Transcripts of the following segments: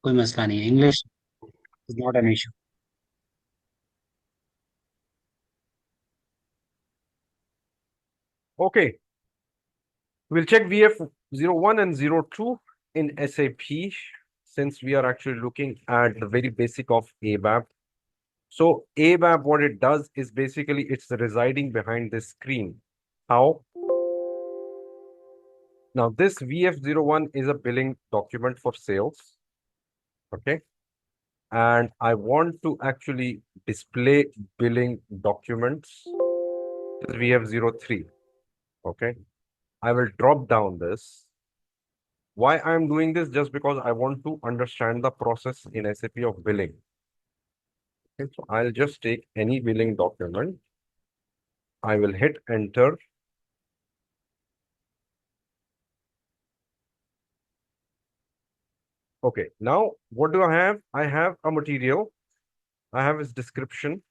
कोई मसला नहीं है, English is not an issue. Okay, we'll check VF01 and 02 in SAP since we are actually looking at the very basic of ABAP. So ABAP, what it does is basically it's residing behind this screen. How? Now this VF01 is a billing document for sales. Okay. And I want to actually display billing documents. This is VF03. Okay. I will drop down this. Why I'm doing this? Just because I want to understand the process in SAP of billing. Okay, so I'll just take any billing document. I will hit enter. Okay, now what do I have? I have a material. I have its description.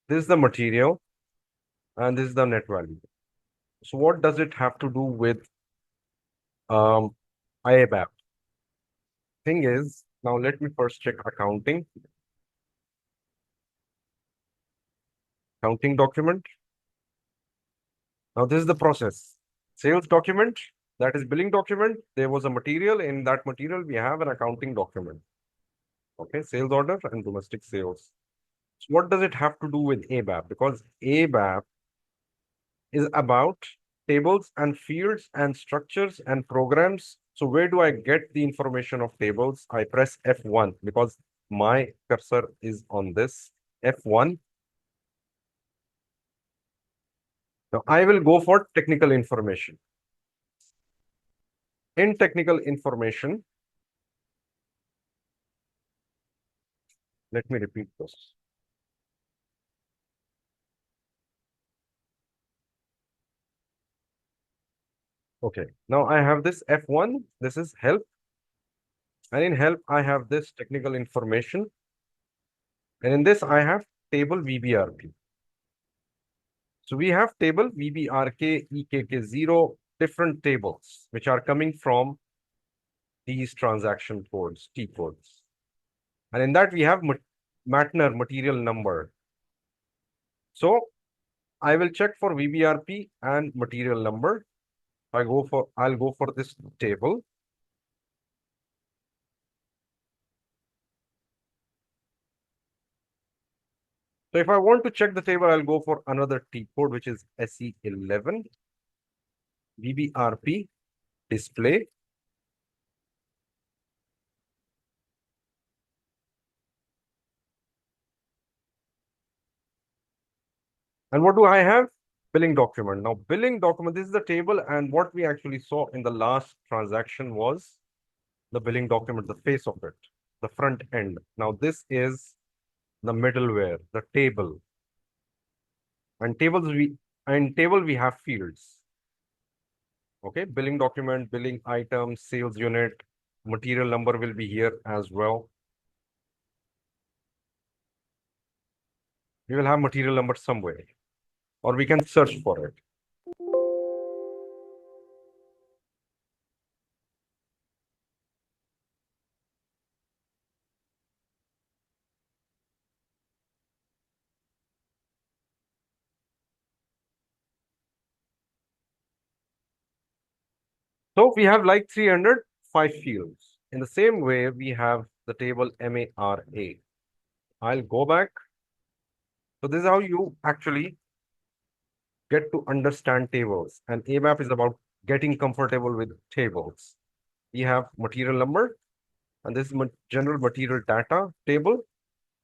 This is the material and this is the net value. So what does it have to do with IABAP? Thing is, now let me first check accounting. Accounting document. Now this is the process. Sales document, that is billing document. There was a material. In that material, we have an accounting document. Okay, sales order and domestic sales. So what does it have to do with ABAP? Because ABAP is about tables and fields and structures and programs. So where do I get the information of tables? I press F1 because my cursor is on this F1. Now I will go for technical information. In technical information, let me repeat this. Okay, now I have this F1. This is help. And in help, I have this technical information. And in this, I have table VBRP. So we have table VBRK, EKK0, different tables, which are coming from these transaction codes, T codes. And in that, we have Matner material number. So I will check for VBRP and material number. I'll go for this table. So if I want to check the table, I'll go for another T code, which is SE11, VBRP, display. And what do I have? Billing document. Now, billing document, this is the table. And what we actually saw in the last transaction was the billing document, the face of it, the front end. Now, this is the middleware, the table. And table we have fields. Okay, billing document, billing item, sales unit, material number will be here as well. We will have material number somewhere, or we can search for it. So we have like 305 fields. In the same way, we have the table MARA. I'll go back. So this is how you actually get to understand tables. And ABAP is about getting comfortable with tables. We have material number, and this is general material data table,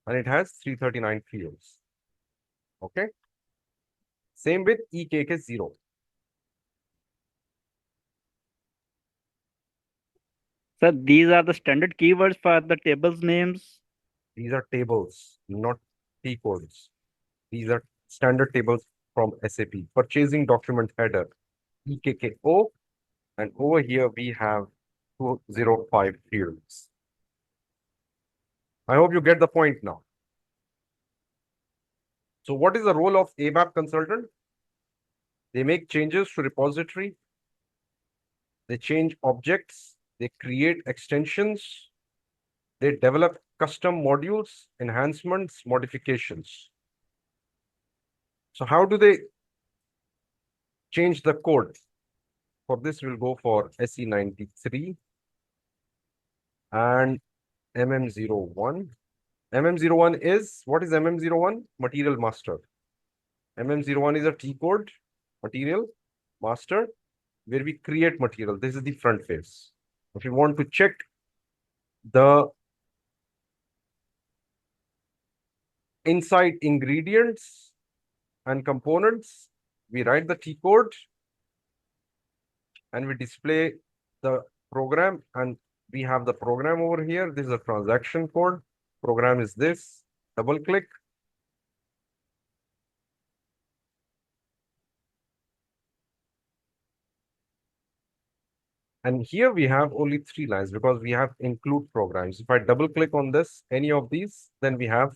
and it has 339 fields. Okay. Same with EKK0. Sir, these are the standard keywords for the tables names. These are tables, not T codes. These are standard tables from SAP. Purchasing document header, EKKO, and over here we have 205 fields. I hope you get the point now. So what is the role of ABAP consultant? They make changes to repository. They change objects. They create extensions. They develop custom modules, enhancements, modifications. So how do they change the code? For this, we'll go for SE93 and MM01. MM01 is, what is MM01? Material master. MM01 is a T code, material master, where we create material. This is the front face. If you want to check the inside ingredients and components, we write the T code and we display the program, and we have the program over here. This is a transaction code. Program is this. Double click. And here we have only 3 lines because we have include programs. If I double click on this, any of these, then we have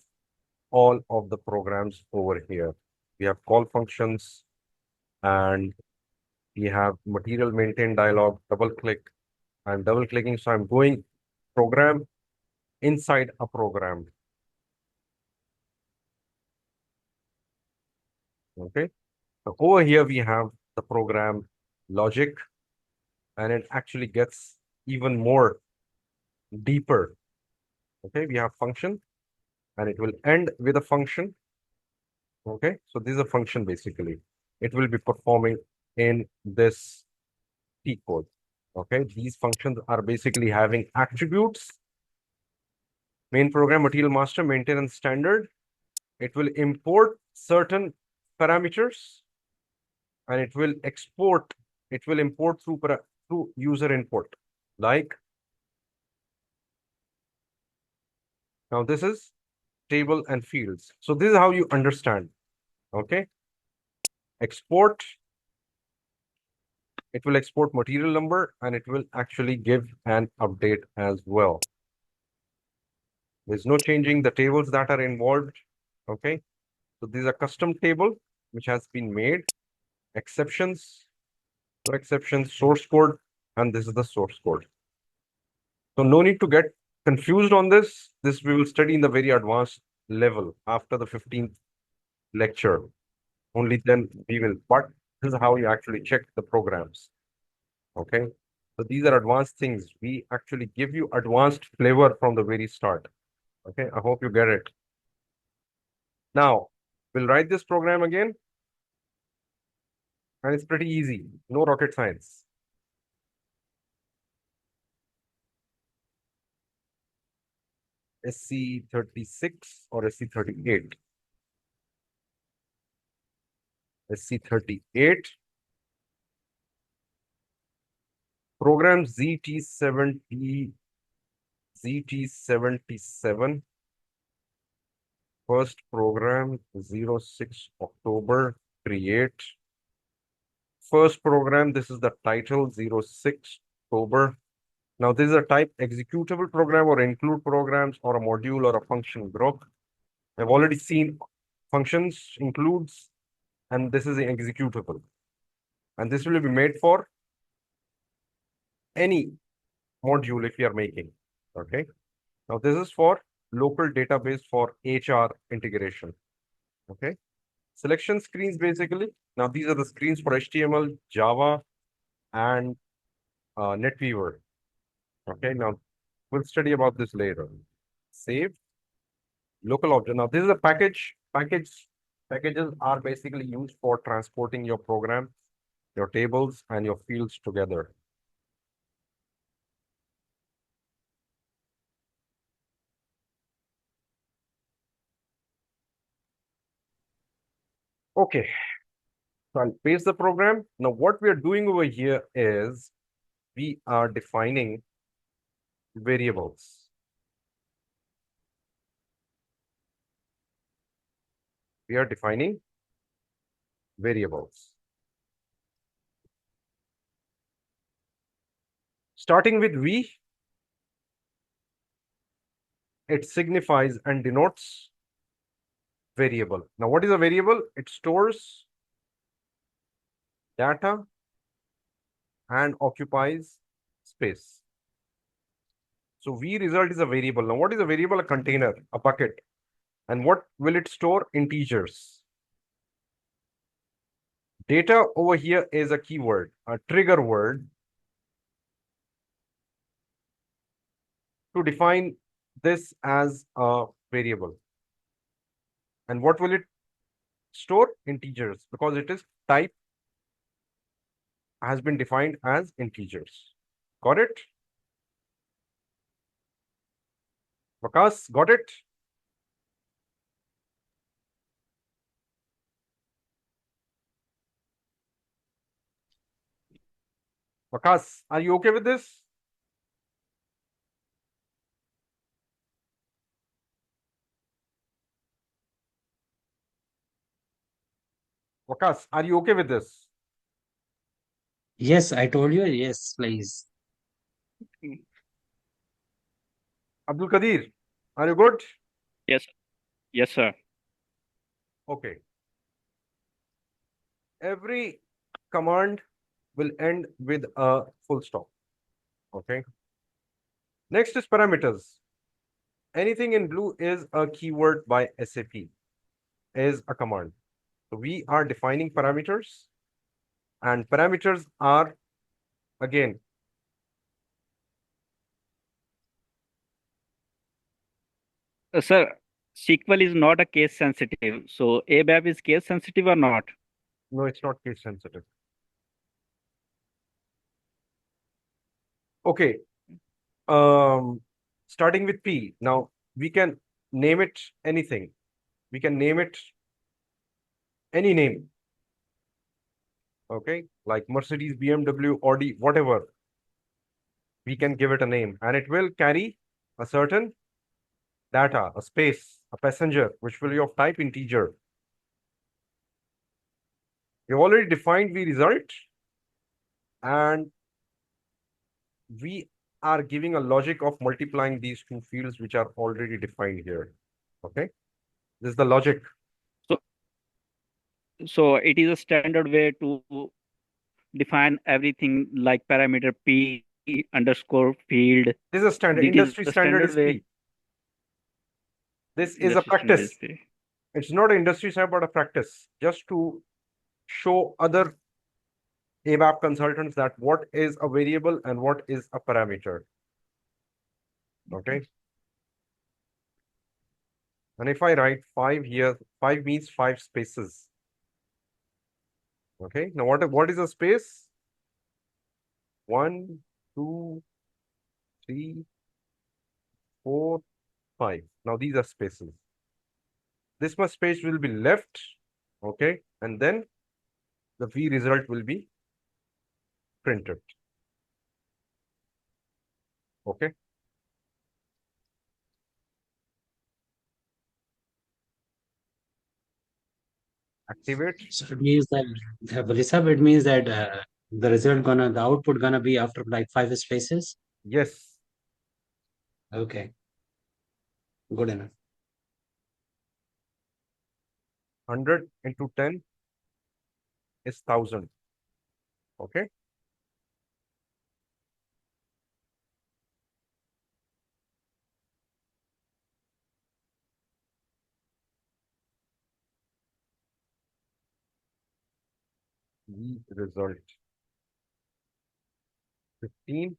all of the programs over here. We have call functions and we have material maintain dialog, double click. I'm double clicking, so I'm going program inside a program. Okay. So over here we have the program logic, and it actually gets even more deeper. Okay, we have function and it will end with a function. Okay, so this is a function basically. It will be performing in this T code. Okay, these functions are basically having attributes. Main program, material master, maintenance standard. It will import certain parameters and it will export. It will import through user input. Like, now this is table and fields. So this is how you understand. Okay. Export. It will export material number and it will actually give an update as well. There's no changing the tables that are involved. Okay. So these are custom table which has been made. Exceptions, no exceptions, source code, and this is the source code. So no need to get confused on this. This we will study in the very advanced level after the 15th lecture. Only then we will, but this is how you actually check the programs. Okay. So these are advanced things. We actually give you advanced flavor from the very start. Okay. I hope you get it. Now, we'll write this program again. And it's pretty easy. No rocket science. SC36 or SC38. SC38. Program ZT77. First program 06 October. Create. First program, this is the title 06 October. Now this is a type executable program or include programs or a module or a function group. I've already seen functions includes, and this is the executable. And this will be made for any module if you are making. Okay. Now this is for local database for HR integration. Okay. Selection screens basically. Now these are the screens for HTML, Java, and NetWeaver. Okay. Now we'll study about this later. Save. Local object. Now this is a package. Packages are basically used for transporting your program, your tables, and your fields together. Okay, so I'll paste the program. Now what we are doing over here is we are defining variables. We are defining variables. Starting with V, it signifies and denotes variable. Now what is a variable? It stores data and occupies space. So V result is a variable. Now, what is a variable? A container, a bucket. And what will it store? Integers. Data over here is a keyword, a trigger word to define this as a variable. And what will it store? Integers, because it is type has been defined as integers. Got it? Vakas, got it? Vakas, are you okay with this? Vakas, are you okay with this? Yes, I told you. Yes, please. Abdul Qadir, are you good? Yes. Yes, sir. Okay. Every command will end with a full stop. Okay. Next is parameters. Anything in blue is a keyword by SAP, is a command. So we are defining parameters, and parameters are, again, Sir, SQL is not a case sensitive. So ABAP is case sensitive or not? no, it's not case sensitive. Okay. Starting with P. Now we can name it anything. We can name it any name. Okay, like Mercedes, BMW, Audi, whatever. We can give it a name, and it will carry a certain data, a space, a passenger, which will be of type integer. We've already defined V result, and we are giving a logic of multiplying these two fields which are already defined here. Okay, this is the logic. So, so it is a standard way to define everything like parameter P underscore field. This is a standard. It is Industry a standard standard is way. P. This is a Industry standard is practice. P. It's not an industry standard, but a practice, just to show other ABAP consultants that what is a variable and what is a parameter. Okay. And if I write 5 here, 5 means 5 spaces. Okay. Now what is a space? 1, 2, 3, 4, 5. Now these are spaces. This much space will be left. Okay. And then the V result will be printed. Okay. Activate. So it means that Rishabh, it means that the output gonna be after like 5 spaces. Yes. Okay, good enough. 100 into 10 is 1000. Okay. V result 15.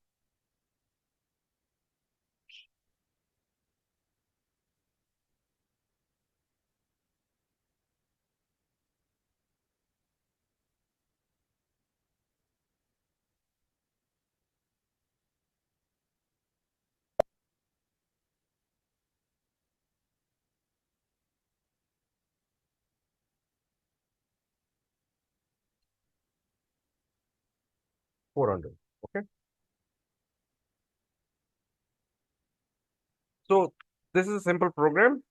$400. Okay. So this is a simple program.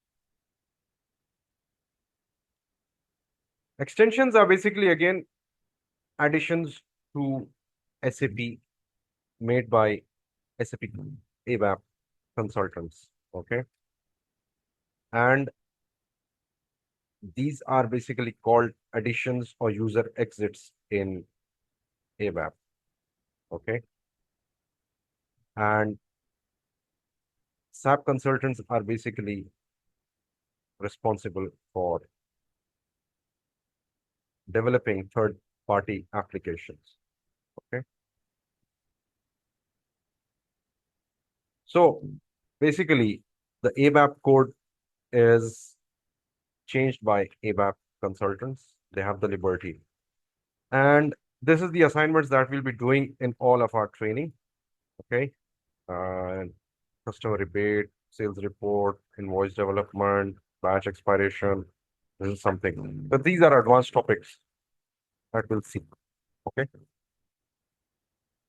Extensions are basically, again, additions to SAP made by SAP ABAP consultants. Okay. And these are basically called additions or user exits in ABAP. Okay. And SAP consultants are basically responsible for developing third-party applications. Okay. So basically, the ABAP code is changed by ABAP consultants. They have the liberty. And this is the assignments that we'll be doing in all of our training. Okay. Customer rebate, sales report, invoice development, batch expiration. This is something. But these are advanced topics that we'll see. Okay.